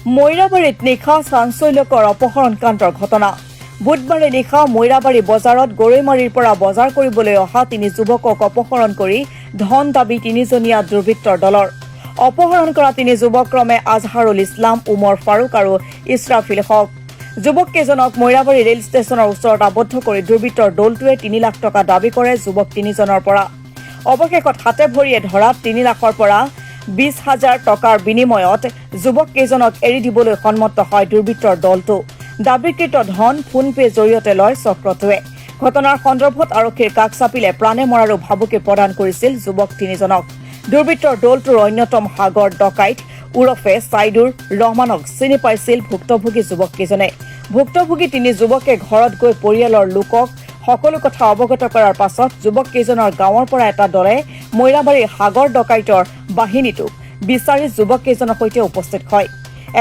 মৈৰাবাৰীত নিশা চাঞ্চল্যকৰ অপহৰণকাণ্ডৰ ঘটনা। বুধবাৰে নিশা মৈৰাবাৰী বজাৰত গৰৈমাৰীৰ পৰা বজাৰ কৰিবলৈ অহা 3 যুৱকক অপহৰণ কৰি ধন দাবী 3জনীয়া দুৰ্বৃত্তৰ দলৰ। অপহৰণ কৰা 3 যুৱক ক্ৰমে আজহাৰুল ইছলাম, উমৰ ফাৰুক আৰু ইছৰাফিল হক। যুৱককেইজনক মৈৰাবাৰী ৰেল ষ্টেচনৰ ওচৰত আবদ্ধ কৰি দুৰ্বৃত্তৰ দলটোৱে 3 লাখ টকা দাবী কৰে যুৱক 3জনৰ পৰা। অৱশেষত হাতে ভৰিয়ে ধৰাত 3 লাখৰ পৰা 20,000 টকাৰ বিনিময়ত যুৱককেইজনক এৰি দিবলৈ সন্মত হয় দুৰ্বৃত্তৰ দলটো। দাবীকৃত ধন ফোনপে জৰিয়তে লয় চক্ৰটোৱে। ঘটনাৰ সন্দৰ্ভত আৰক্ষীৰ কাষ চাপিলে প্ৰাণে মৰাৰো ভাবুকি প্ৰদান কৰিছিল যুৱক 3জনক। দুৰ্বৃত্তৰ দলটোৰ অন্যতম সাগৰ ডকাইত ওৰফে ছাইদুৰ ৰহমানক চিনি পাইছিল ভুক্তভোগী যুৱককেইজনে। ভুক্তভোগী 3 যুৱকে ঘৰত গৈ পৰিয়ালৰ লোকক সকলো কথা অৱগত কৰাৰ পাছত যুৱককেইজনৰ গাঁৱৰ পৰা এটা দলে মৈৰাবাৰীৰ সাগৰ ডকাইতৰ বাহিনীটোক বিচাৰি যুৱককেইজনৰ সৈতে উপস্থিত হয়।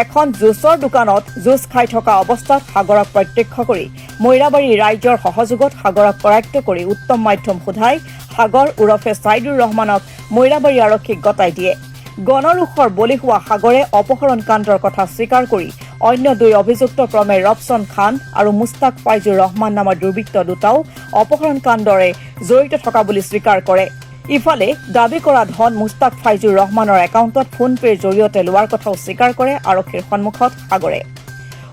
এখন জুচৰ দোকানত জুচ খাই থকা অৱস্থাত সাগৰক প্ৰত্যক্ষ কৰি মৈৰাবাৰী ৰাইজৰ সহযোগত সাগৰক কৰায়ত্ব কৰি উত্তম মাধ্যম সোধাই সাগৰ ওৰফে ছাইদুৰ ৰহমানক মৈৰাবাৰী আৰক্ষীক গতাই দিয়ে। গণৰোষৰ বলি হোৱা সাগৰে অপহৰণ কাণ্ডৰ কথা স্বীকাৰ কৰি অন্য 2 অভিযুক্ত ক্ৰমে ৰবচন খান আৰু মুস্তাক ফাইজুৰ ৰহমান নামৰ দুৰ্বৃত্ত দুটাও অপহৰণ কাণ্ডৰে জড়িত থকা বুলি স্বীকাৰ কৰে। ইফালে দাবী কৰা ধন মুস্তাক ফাইজুৰ ৰহমানৰ একাউণ্টত ফোনপেৰ জৰিয়তে লোৱাৰ কথাও স্বীকাৰ কৰে আৰক্ষীৰ সন্মুখত সাগৰে।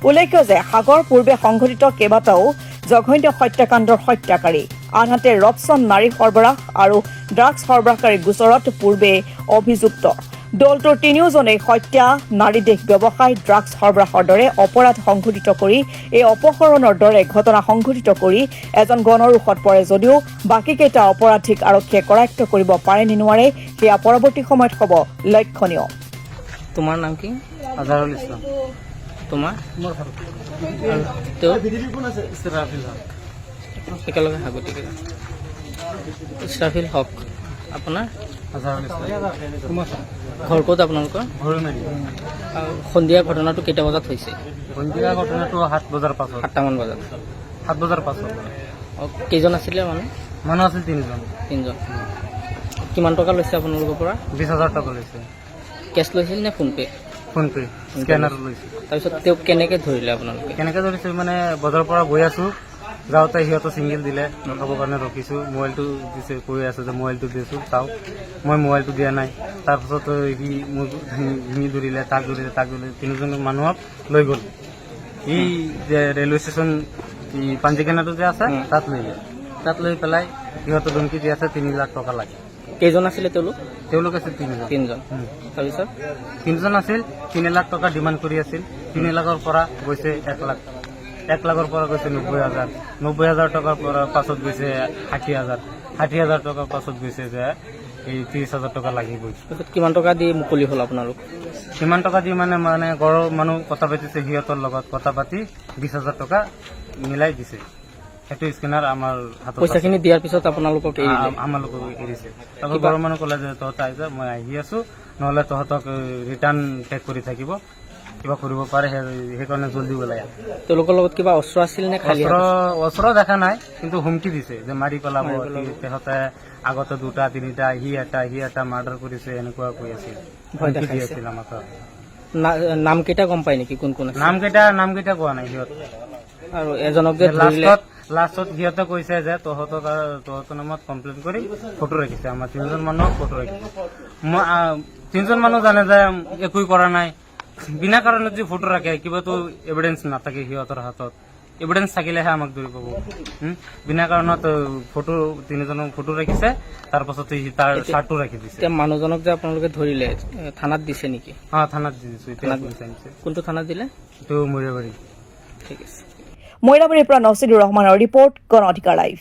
উল্লেখ্য যে সাগৰ পূৰ্বে সংঘটিত কেইবাটাও জঘন্য হত্যাকাণ্ডৰ হত্যাকাৰী, আনহাতে ৰবচন নাৰী সৰবৰাহ আৰু ড্ৰাগছ সৰবৰাহকাৰী গোচৰত পূৰ্বে অভিযুক্ত। দলটোৰ 3জনেই হত্যা, নাৰী দেহ ব্যৱসায়, ড্ৰাগছ সৰবৰাহৰ দৰে অপৰাধ সংঘটিত কৰি এই অপহৰণৰ দৰে ঘটনা সংঘটিত কৰি এজন গণৰোষত পৰে যদিও বাকীকেইটা অপৰাধীক আৰক্ষীয়ে কৰায়ত্ব কৰিব পাৰে নে নোৱাৰে সেয়া পৰৱৰ্তী সময়ত হ'ব লক্ষণীয়। তোমাৰ নাম কি? আজহাৰুল ইছলাম। তোমাৰ একেলগে হাগতিকে ইছৰাফিল হক। আপোনাৰ আজহাৰুল ইছলাম। ঘৰ ক'ত আপোনালোকৰ? গৰৈমাৰী। সন্ধিয়া ঘটনাটো কেইটা বজাত হৈছে? সন্ধিয়া ঘটনাটো 7 বজাৰ পাছত। 7টামান বজাত। 7 বজাৰ পাছত। কেইজন আছিলে মানুহ আছিল 3জন। 3জন। কিমান টকা লৈছে আপোনালোকৰ পৰা? 20,000 টকা লৈছে। কেছ লৈছিল নে ফোনপে? ফোনপে স্কেনাৰ লৈছে। তাৰপিছত তেওঁক কেনেকৈ ধৰিলে আপোনালোকে? কেনেকৈ ধৰিছে মানে বজাৰৰ পৰা গৈ আছো, যাওঁতে সিহঁতৰ ছিংগল দিলে, ৰখাবৰ কাৰণে ৰখিছোঁ। মোবাইলটো দিছে, কৈ আছে যে মোবাইলটো দিছোঁ চাওক। মই মোবাইলটো দিয়া নাই। তাৰপিছত সি মোক ভাঙি ধৰিলে, তাক ধৰিলে 3জন মানুহক লৈ গ'ল। এই যে ৰেলৱে ষ্টেচন পাঞ্জিকেনাটো যে আছে তাত লৈ গ'ল। তাত লৈ পেলাই সিহঁতৰ ধমকি দি আছে 3 লাখ টকা লাগে। কেইজন আছিলে তেওঁলোক? তেওঁলোক আছিল 3জন। তাৰপিছত 3জন আছিল, 3 লাখ টকা ডিমাণ্ড কৰি আছিল। 3 লাখৰ পৰা গৈছে 1 লাখ। 1 লাখৰ পৰা গৈছে 90,000। 90,000 টকাৰ পৰা পাছত গৈছে 60,000। 60,000 টকাৰ পাছত গৈছে যে এই 30,000 টকা লাগিবই। কিমান টকা দি মুকলি হ'ল আপোনালোক? কিমান টকা দি মানে ঘৰৰ মানুহ কথা পাতিছে, সিহঁতৰ লগত কথা পাতি 20,000 টকা মিলাই দিছে। সেইটো স্কেনাৰ আমাৰ হাতত। পইচাখিনি দিয়াৰ পিছত আপোনালোকক আমালোকক এৰিছে। তাৰপৰা ঘৰৰ মানুহ ক'লে যে তহঁত আহিছে, মই আহি আছো, নহ'লে তহঁতক ৰিটাৰ্ণ টেক কৰি থাকিব, কিবা কৰিব পাৰে, সেইকাৰণে জল্দি ওলাই আহে। তেওঁলোকৰ লগত কিবা অস্ত্ৰ আছিল নে? অস্ত্ৰ দেখা নাই, কিন্তু হুমকি দিছে যে মাৰি পেলাব। সিহঁতে আগতে 2টা 3টা সি এটা মাৰ্ডাৰ কৰিছে, এনেকুৱা কৈ আছিল। হুমকি আছিল আমাক। নাম কেইটা গম পায় নেকি? কোন কোন আছে? নামকেইটা কোৱা নাই সিহঁত। আৰু এজনক যে লাষ্টত সিহঁতে কৈছে যে তহঁতৰ নামত কমপ্লেইন কৰি ফটো ৰাখিছে। আমাৰ 3জন মানুহক ফটো ৰাখিছে। 3জন মানুহ জানে যে একোই কৰা নাই। বিনা কাৰণত যে ফটো ৰাখে, কিবাতো এভিডেন্স নাথাকে সিহঁতৰ হাতত। এভিডেন্স থাকিলেহে আমাক ধৰি পাব। বিনা কাৰণত ফটো 3জনক ফটো ৰাখিছে, তাৰ পাছত তাৰ চাৰ্টটো ৰাখি দিছে। মানুহজনক যে আপোনালোকে ধৰিলে থানাত দিছে নেকি? থানাত দি দিছো। কোনটো থানাত দিলে? এইটো মৈৰাবাৰী। ঠিক আছে। মৈৰাবাৰীৰ পৰা নছিদুৰ ৰহমানৰ ৰিপৰ্ট, গণ অধিকাৰ লাইভ।